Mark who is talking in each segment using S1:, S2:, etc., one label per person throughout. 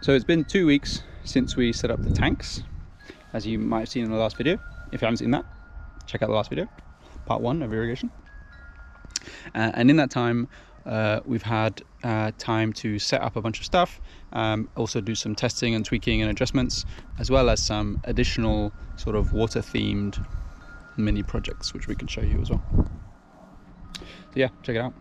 S1: So it's been 2 weeks since we set up the tanks, as you might have seen in the last video. If you haven't seen that, check out the last video, part 1 of irrigation. And in that time, we've had time to set up a bunch of stuff, also do some testing and tweaking and adjustments, as well as some additional sort of water themed mini projects, which we can show you as well. So yeah, check it out.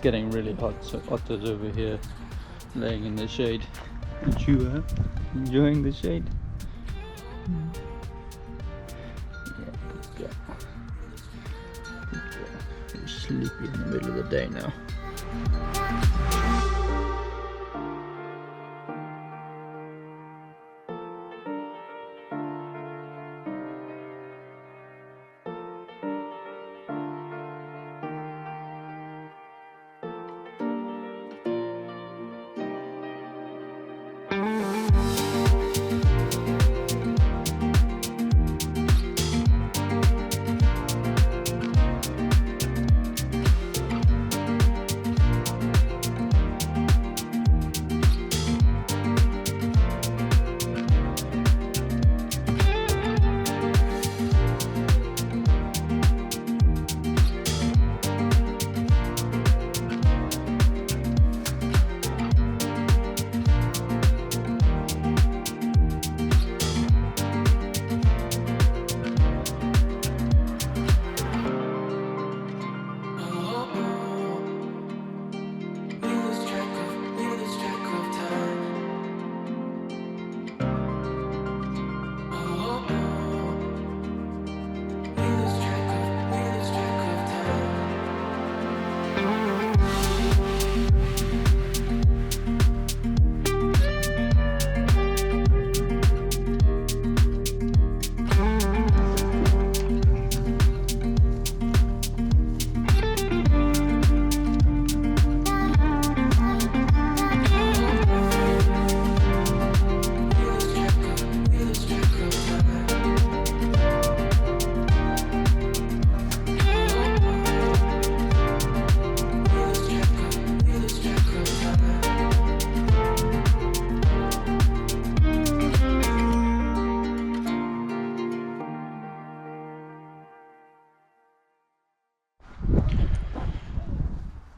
S1: Getting really hot, so Otto's over here laying in the shade. And you are enjoying the shade? Yeah, good girl. Good girl. You're sleepy in the middle of the day now.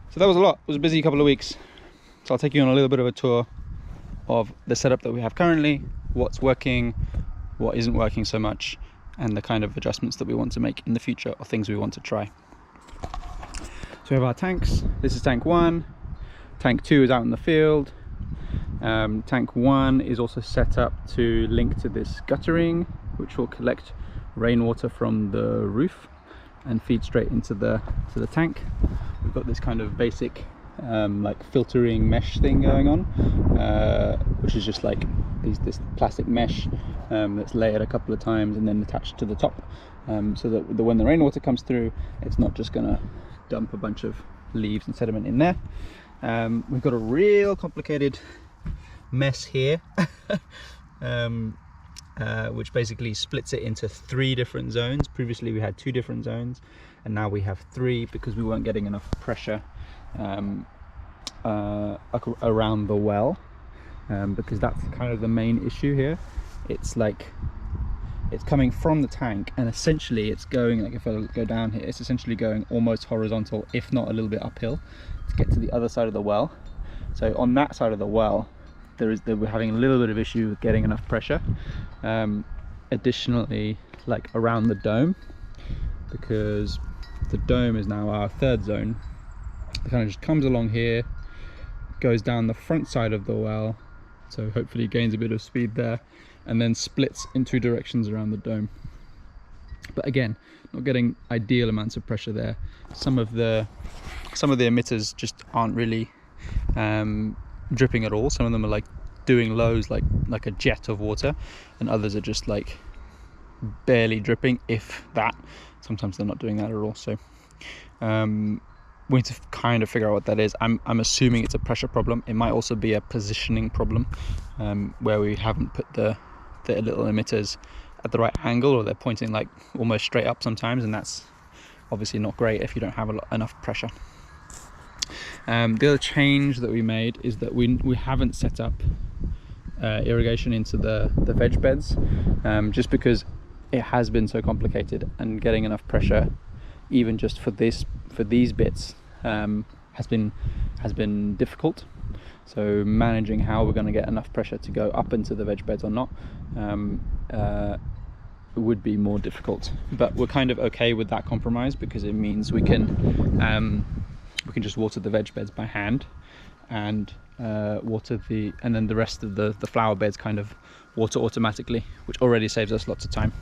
S1: So that was a lot. It was a busy couple of weeks. So I'll take you on a little bit of a tour of the setup that we have currently, what's working, what isn't working so much, and the kind of adjustments that we want to make in the future, or things we want to try. So we have our tanks. This is tank 1. Tank 2 is out in the field. Tank 1 is also set up to link to this guttering, which will collect rainwater from the roof and feed straight into the tank. We've got this kind of basic like filtering mesh thing going on, which is just like this plastic mesh that's layered a couple of times and then attached to the top, so that when the rainwater comes through, it's not just gonna dump a bunch of leaves and sediment in there. We've got a real complicated mess here, which basically splits it into 3 different zones. Previously we had 2 different zones, and now we have 3 because we weren't getting enough pressure around the well, because that's kind of the main issue here. It's like it's coming from the tank, and essentially it's going, like if I go down here, it's essentially going almost horizontal, if not a little bit uphill, to get to the other side of the well. So on that side of the well, we're having a little bit of issue with getting enough pressure. Additionally, like around the dome, because the dome is now our 3rd zone. It kind of just comes along here, goes down the front side of the well, so hopefully gains a bit of speed there, and then splits in 2 directions around the dome. But again, not getting ideal amounts of pressure there. Some of the emitters just aren't really dripping at all. Some of them are like doing lows, like a jet of water, and others are just like barely dripping, if that. Sometimes they're not doing that at all. So we need to kind of figure out what that is. I'm assuming it's a pressure problem. It might also be a positioning problem, where we haven't put the little emitters at the right angle, or they're pointing like almost straight up sometimes, and that's obviously not great if you don't have enough pressure. The other change that we made is that we haven't set up irrigation into the veg beds, just because it has been so complicated, and getting enough pressure even just for these bits has been difficult. So managing how we're going to get enough pressure to go up into the veg beds or not would be more difficult, but we're kind of okay with that compromise, because it means we can just water the veg beds by hand, and and then the rest of the flower beds kind of water automatically, which already saves us lots of time,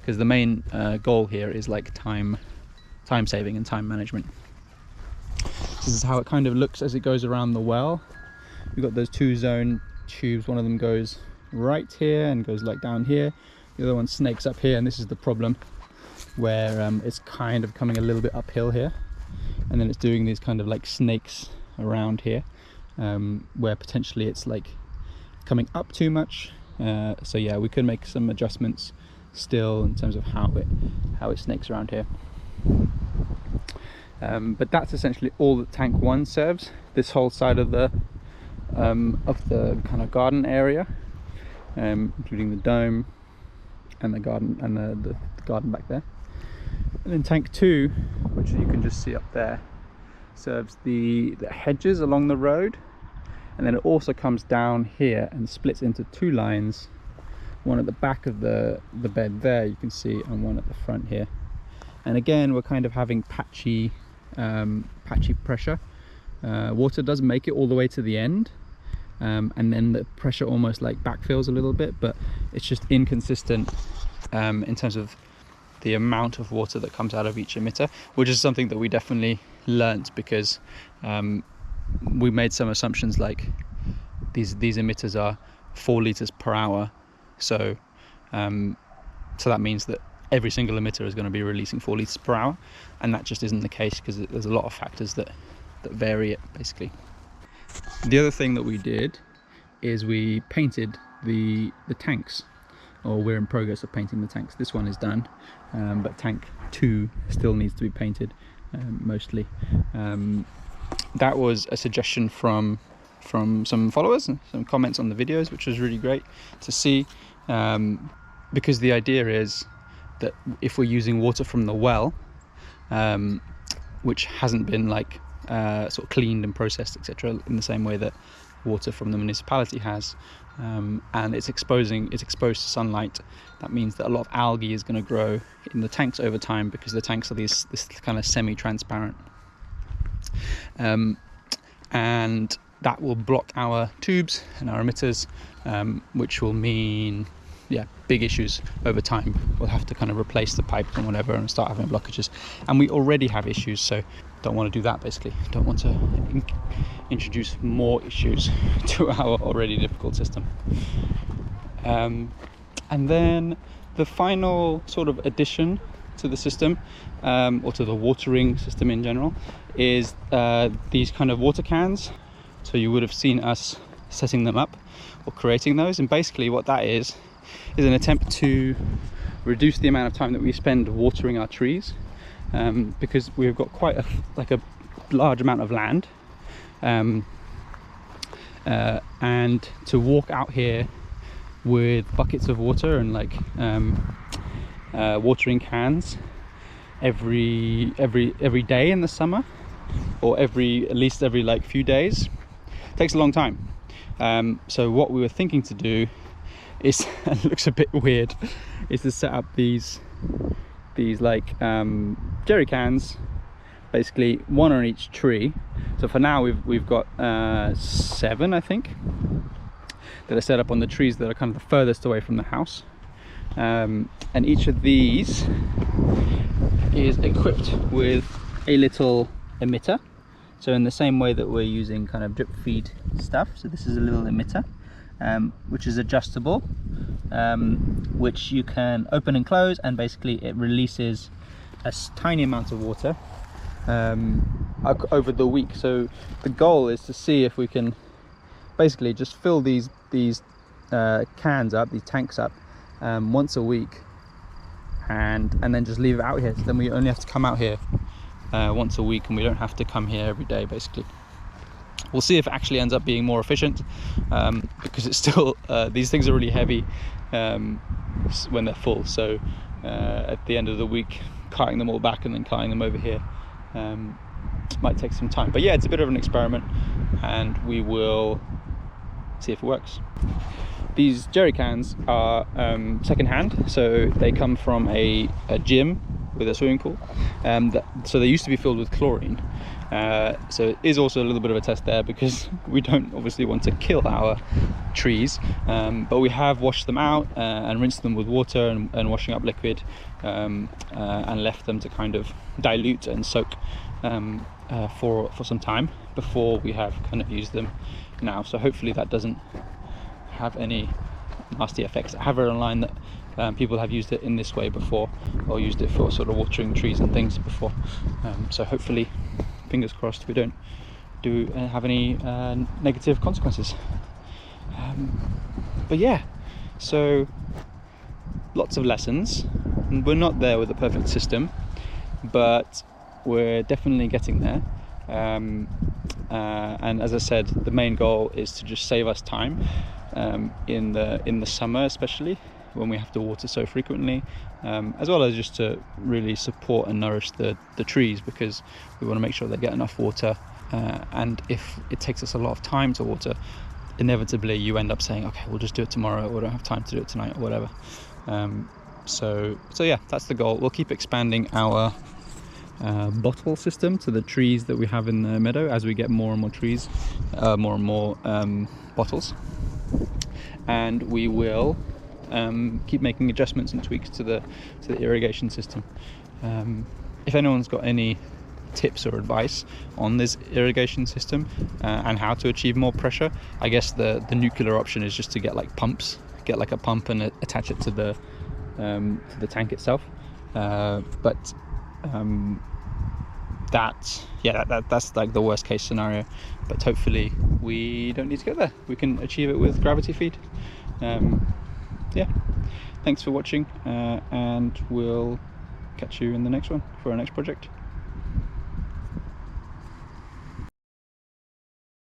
S1: because the main goal here is like time saving and time management. This is how it kind of looks as it goes around the well. We've got those 2 zone tubes. One of them goes right here and goes like down here. The other one snakes up here, and this is the problem, where it's kind of coming a little bit uphill here, and then it's doing these kind of like snakes around here, where potentially it's like coming up too much. So yeah, we could make some adjustments still in terms of how it snakes around here. But that's essentially all that tank 1 serves. This whole side of the kind of garden area, including the dome and the garden, and the garden back there. And then tank 2, which you can just see up there, serves the hedges along the road, and then it also comes down here and splits into 2 lines, one at the back of the bed there, you can see, and one at the front here. And again, we're kind of having patchy pressure. Water does make it all the way to the end, and then the pressure almost like backfills a little bit, but it's just inconsistent in terms of the amount of water that comes out of each emitter, which is something that we definitely learnt, because we made some assumptions like these emitters are 4 liters per hour, so that means that every single emitter is going to be releasing 4 liters per hour, and that just isn't the case, because there's a lot of factors that vary it basically. The other thing that we did is we painted the tanks, or we're in progress of painting the tanks. This one is done, but tank 2 still needs to be painted, mostly. That was a suggestion from some followers and some comments on the videos, which was really great to see, because the idea is that if we're using water from the well, which hasn't been like sort of cleaned and processed, etc., in the same way that water from the municipality has, and it's exposed to sunlight, that means that a lot of algae is going to grow in the tanks over time, because the tanks are this kind of semi-transparent, and that will block our tubes and our emitters, which will mean yeah, big issues over time. We'll have to kind of replace the pipe and whatever and start having blockages, and we already have issues, so don't want to do that. Basically don't want to introduce more issues to our already difficult system. And then the final sort of addition to the system, or to the watering system in general, is these kind of water cans. So you would have seen us setting them up or creating those, and basically what that is an attempt to reduce the amount of time that we spend watering our trees, because we've got quite a large amount of land, and to walk out here with buckets of water and like watering cans every day in the summer, or at least every like few days, takes a long time. So what we were thinking to do is, it looks a bit weird, is to set up these like jerry cans, basically one on each tree. So for now we've got 7, I think, that are set up on the trees that are kind of the furthest away from the house, and each of these is equipped with a little emitter. So in the same way that we're using kind of drip feed stuff, so this is a little emitter, which is adjustable, which you can open and close, and basically it releases a tiny amount of water over the week. So the goal is to see if we can basically just fill these cans up, these tanks up, once a week, and then just leave it out here. So then we only have to come out here once a week, and we don't have to come here every day. Basically, we'll see if it actually ends up being more efficient, because it's still these things are really heavy when they're full. So at the end of the week, carting them all back and then carting them over here might take some time. But yeah, it's a bit of an experiment, and we will see if it works. These jerry cans are second-hand, so they come from a gym with a swimming pool, so they used to be filled with chlorine, so it is also a little bit of a test there, because we don't obviously want to kill our trees, but we have washed them out and rinsed them with water and washing up liquid, and left them to kind of dilute and soak for some time before we have kind of used them now. So hopefully that doesn't have any nasty effects. I have read online that people have used it in this way before, or used it for sort of watering trees and things before, so hopefully, fingers crossed, we don't have any negative consequences. But yeah, so lots of lessons. We're not there with a perfect system, but we're definitely getting there, and as I said, the main goal is to just save us time in the summer, especially when we have to water so frequently, as well as just to really support and nourish the trees, because we want to make sure they get enough water, and if it takes us a lot of time to water, inevitably you end up saying, okay, we'll just do it tomorrow, or we don't have time to do it tonight, or whatever. So yeah, that's the goal. We'll keep expanding our bottle system to the trees that we have in the meadow as we get more and more trees, more and more bottles, and we will keep making adjustments and tweaks to the irrigation system. If anyone's got any tips or advice on this irrigation system and how to achieve more pressure, I guess the nuclear option is just to get like pumps, get like a pump and attach it to the tank itself, but that's like the worst case scenario, but hopefully we don't need to go there. We can achieve it with gravity feed. Yeah, thanks for watching, and we'll catch you in the next one for our next project.